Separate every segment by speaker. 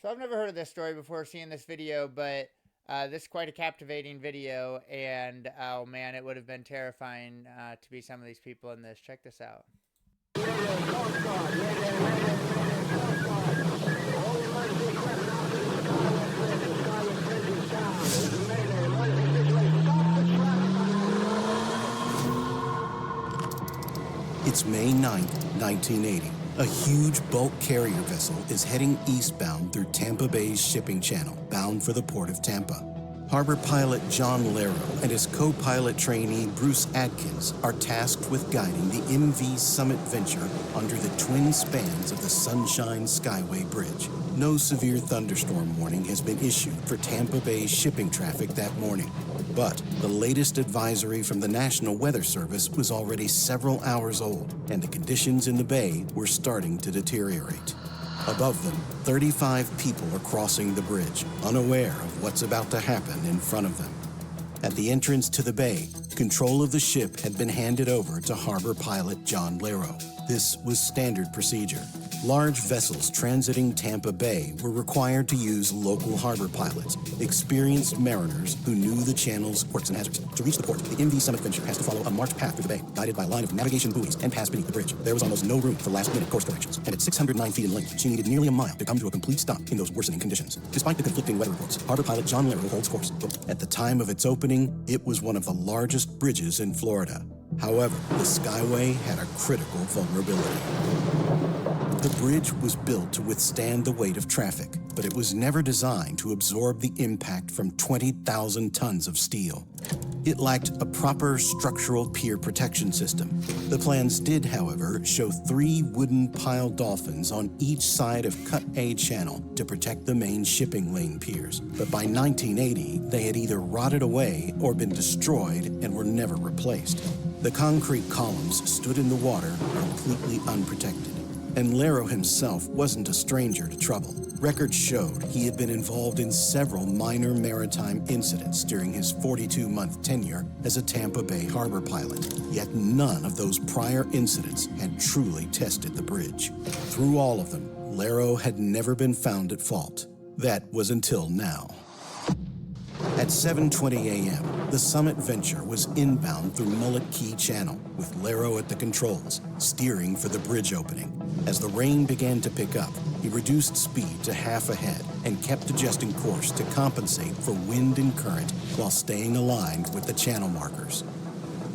Speaker 1: So I've never heard of this story before seeing this video, but this is quite a captivating video, and oh man, it would have been terrifying to be some of these people in this. Check this out.
Speaker 2: It's May 9th, 1980. A huge bulk carrier vessel is heading eastbound through Tampa Bay's shipping channel, bound for the Port of Tampa. Harbor pilot John Lerro and his co-pilot trainee Bruce Adkins are tasked with guiding the MV Summit Venture under the twin spans of the Sunshine Skyway Bridge. No severe thunderstorm warning has been issued for Tampa Bay shipping traffic that morning. But the latest advisory from the National Weather Service was already several hours old, and the conditions in the bay were starting to deteriorate. Above them, 35 people are crossing the bridge, unaware of what's about to happen in front of them. At the entrance to the bay, control of the ship had been handed over to harbor pilot John Lerro. This was standard procedure. Large vessels transiting Tampa Bay were required to use local harbor pilots, experienced mariners who knew the channel's ports and hazards. To reach the port, the MV Summit Venture has to follow a marked path through the bay, guided by a line of navigation buoys and pass beneath the bridge. There was almost no room for last-minute course corrections, and at 609 feet in length, she needed nearly a mile to come to a complete stop in those worsening conditions. Despite the conflicting weather reports, harbor pilot John Lerro holds course. At the time of its opening, it was one of the largest bridges in Florida. However, the Skyway had a critical vulnerability. The bridge was built to withstand the weight of traffic, but it was never designed to absorb the impact from 20,000 tons of steel. It lacked a proper structural pier protection system. The plans did, however, show 3 wooden pile dolphins on each side of Cut A channel to protect the main shipping lane piers. But by 1980, they had either rotted away or been destroyed and were never replaced. The concrete columns stood in the water completely unprotected. And Lerro himself wasn't a stranger to trouble. Records showed he had been involved in several minor maritime incidents during his 42-month tenure as a Tampa Bay harbor pilot. Yet none of those prior incidents had truly tested the bridge. Through all of them, Lerro had never been found at fault. That was until now. At 7:20 a.m., the Summit Venture was inbound through Mullet Key Channel, with Lerro at the controls, steering for the bridge opening. As the rain began to pick up, he reduced speed to half ahead and kept adjusting course to compensate for wind and current while staying aligned with the channel markers.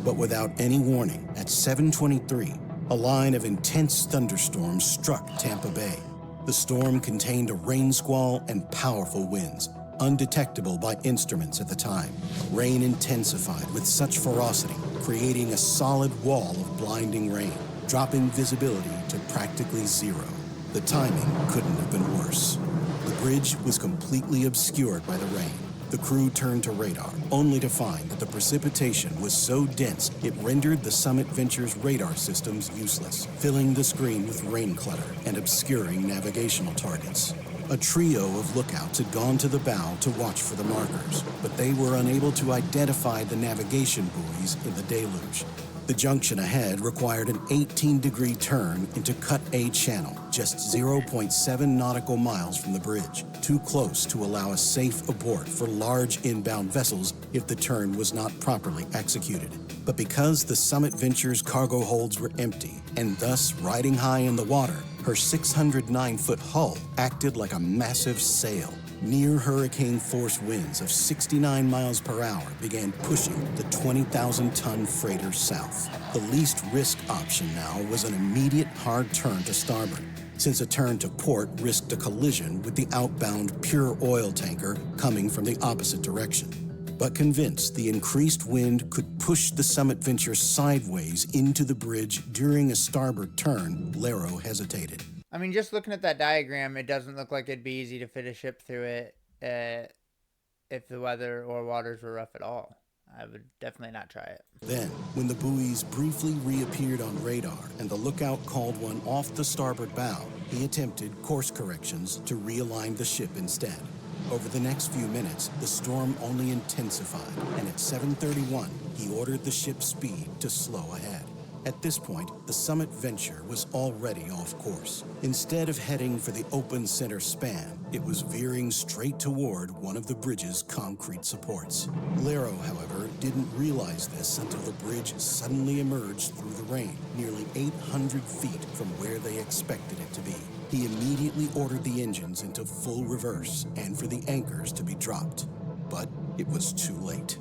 Speaker 2: But without any warning, at 7:23, a line of intense thunderstorms struck Tampa Bay. The storm contained a rain squall and powerful winds, undetectable by instruments at the time. Rain intensified with such ferocity, creating a solid wall of blinding rain, dropping visibility to practically zero. The timing couldn't have been worse. The bridge was completely obscured by the rain. The crew turned to radar, only to find that the precipitation was so dense it rendered the Summit Venture's radar systems useless, filling the screen with rain clutter and obscuring navigational targets. A trio of lookouts had gone to the bow to watch for the markers, but they were unable to identify the navigation buoys in the deluge. The junction ahead required an 18-degree turn into Cut A channel, just 0.7 nautical miles from the bridge, too close to allow a safe abort for large inbound vessels if the turn was not properly executed. But because the Summit Venture's cargo holds were empty, and thus riding high in the water, her 609-foot hull acted like a massive sail. Near hurricane-force winds of 69 miles per hour began pushing the 20,000-ton freighter south. The least risk option now was an immediate hard turn to starboard, since a turn to port risked a collision with the outbound pure oil tanker coming from the opposite direction. But convinced the increased wind could push the Summit Venture sideways into the bridge during a starboard turn, Lerro hesitated.
Speaker 1: I mean, just looking at that diagram, it doesn't look like it'd be easy to fit a ship through it if the weather or waters were rough at all. I would definitely not try it.
Speaker 2: Then, when the buoys briefly reappeared on radar and the lookout called one off the starboard bow, he attempted course corrections to realign the ship instead. Over the next few minutes, the storm only intensified, and at 7:31, he ordered the ship's speed to slow ahead. At this point, the Summit Venture was already off course. Instead of heading for the open center span, It was veering straight toward one of the bridge's concrete supports. Lerro, however, didn't realize this until the bridge suddenly emerged through the rain, nearly 800 feet from where they expected it to be. He immediately ordered the engines into full reverse and for the anchors to be dropped. But it was too late.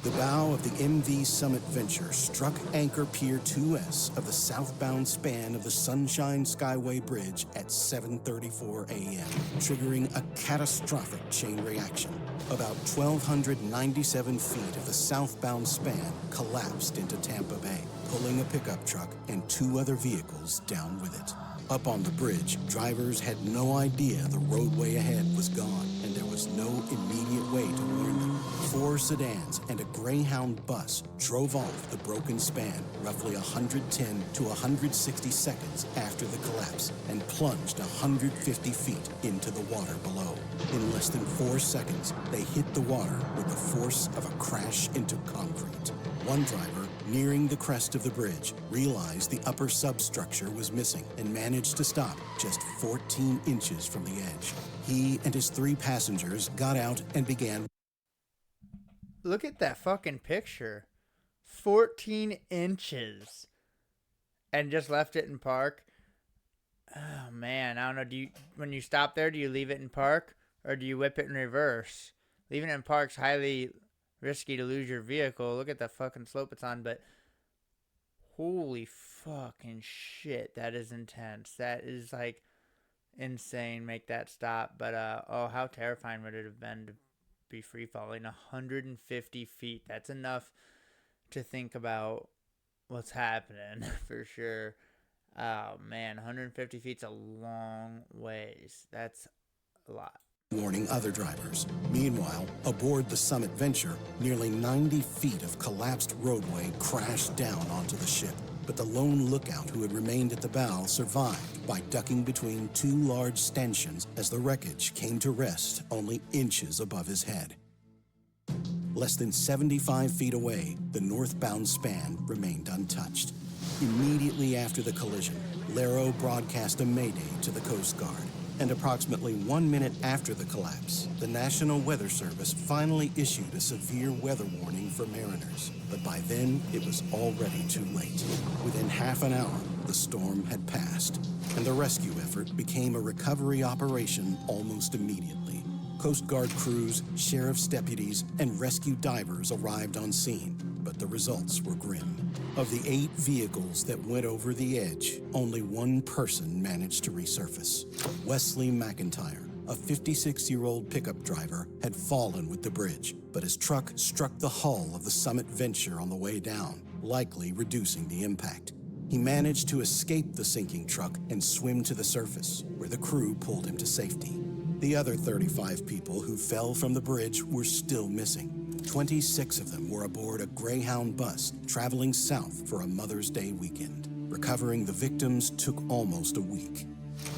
Speaker 2: The bow of the MV Summit Venture struck Anchor Pier 2S of the southbound span of the Sunshine Skyway Bridge at 7:34 a.m., triggering a catastrophic chain reaction. About 1,297 feet of the southbound span collapsed into Tampa Bay, pulling a pickup truck and 2 other vehicles down with it. Up on the bridge, drivers had no idea the roadway ahead was gone, and there was no immediate way to warn them. 4 sedans and a Greyhound bus drove off the broken span roughly 110 to 160 seconds after the collapse and plunged 150 feet into the water below. In less than 4 seconds, they hit the water with the force of a crash into concrete. One driver, nearing the crest of the bridge, realized the upper substructure was missing and managed to stop just 14 inches from the edge. He and his 3 passengers got out and began.
Speaker 1: Look at that fucking picture. 14 inches. And just left it in park. Oh, man. I don't know. When you stop there, do you leave it in park? Or do you whip it in reverse? Leaving it in park's highly risky to lose your vehicle. Look at the fucking slope it's on. But holy fucking shit. That is intense. That is like insane. Make that stop. But oh, how terrifying would it have been to be free falling 150 feet. That's enough to think about what's happening for sure. Oh man, 150 feet's a long ways. That's a lot.
Speaker 2: Warning other drivers. Meanwhile, aboard the Summit Venture, nearly 90 feet of collapsed roadway crashed down onto the ship. But the lone lookout who had remained at the bow survived by ducking between 2 large stanchions as the wreckage came to rest only inches above his head. Less than 75 feet away, the northbound span remained untouched. Immediately after the collision, Lerro broadcast a mayday to the Coast Guard. And approximately 1 minute after the collapse, the National Weather Service finally issued a severe weather warning for mariners. But by then, it was already too late. Within half an hour, the storm had passed, and the rescue effort became a recovery operation almost immediately. Coast Guard crews, sheriff's deputies, and rescue divers arrived on scene, but the results were grim. Of the 8 vehicles that went over the edge, only 1 person managed to resurface. Wesley McIntyre, a 56-year-old pickup driver, had fallen with the bridge, but his truck struck the hull of the Summit Venture on the way down, likely reducing the impact. He managed to escape the sinking truck and swim to the surface, where the crew pulled him to safety. The other 35 people who fell from the bridge were still missing. 26 of them were aboard a Greyhound bus traveling south for a Mother's Day weekend. Recovering the victims took almost a week.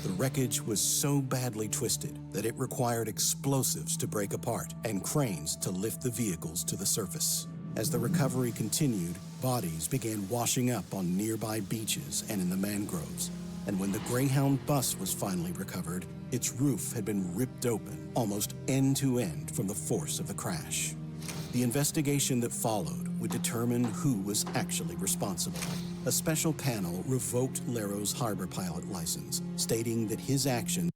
Speaker 2: The wreckage was so badly twisted that it required explosives to break apart and cranes to lift the vehicles to the surface. As the recovery continued, bodies began washing up on nearby beaches and in the mangroves. And when the Greyhound bus was finally recovered, its roof had been ripped open almost end to end from the force of the crash. The investigation that followed would determine who was actually responsible. A special panel revoked Lerro's harbor pilot license, stating that his actions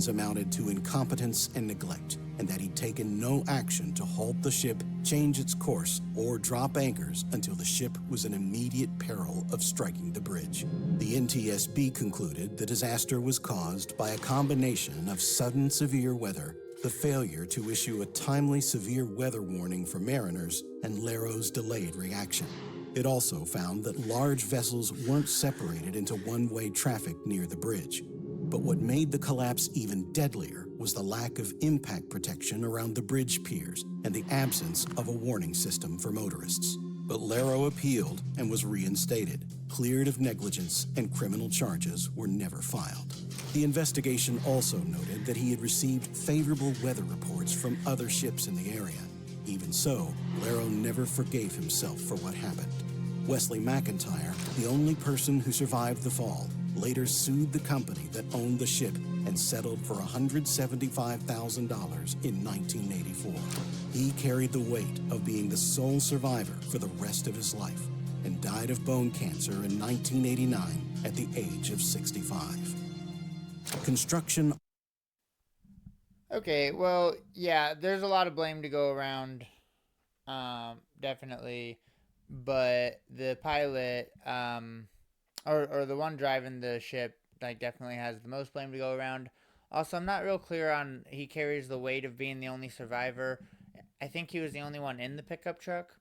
Speaker 2: amounted to incompetence and neglect, and that he'd taken no action to halt the ship, change its course, or drop anchors until the ship was in immediate peril of striking the bridge. The NTSB concluded the disaster was caused by a combination of sudden severe weather, the failure to issue a timely severe weather warning for mariners, and Lerro's delayed reaction. It also found that large vessels weren't separated into one-way traffic near the bridge. But what made the collapse even deadlier was the lack of impact protection around the bridge piers and the absence of a warning system for motorists. But Lerro appealed and was reinstated, cleared of negligence, and criminal charges were never filed. The investigation also noted that he had received favorable weather reports from other ships in the area. Even so, Lerro never forgave himself for what happened. Wesley McIntyre, the only person who survived the fall, later sued the company that owned the ship and settled for $175,000 in 1984. He carried the weight of being the sole survivor for the rest of his life and died of bone cancer in 1989 at the age of 65. Construction.
Speaker 1: Okay, well, yeah, there's a lot of blame to go around, definitely, but the pilot, or the one driving the ship, like, definitely has the most blame to go around. Also, I'm not real clear on he carries the weight of being the only survivor. I think he was the only one in the pickup truck,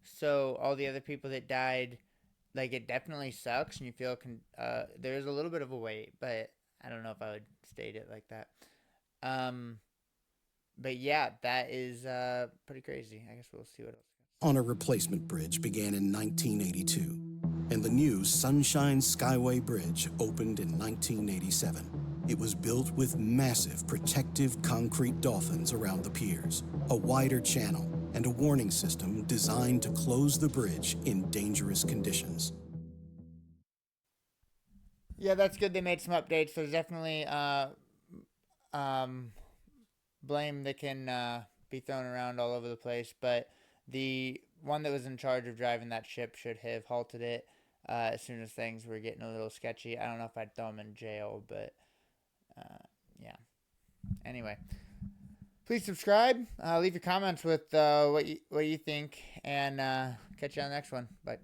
Speaker 1: so all the other people that died, like, it definitely sucks, and you feel there's a little bit of a weight, but I don't know if I would state it like that. Um, but yeah, that is pretty crazy. I guess we'll see what else.
Speaker 2: On a replacement bridge began in 1982, and the new Sunshine Skyway Bridge opened in 1987. It was built with massive protective concrete dolphins around the piers, a wider channel, and a warning system designed to close the bridge in dangerous conditions.
Speaker 1: Yeah, that's good. They made some updates. There's definitely um, blame that can be thrown around all over the place, but the one that was in charge of driving that ship should have halted it as soon as things were getting a little sketchy. I don't know if I'd throw him in jail, but yeah. Anyway, please subscribe. Leave your comments with what you think, and catch you on the next one. Bye.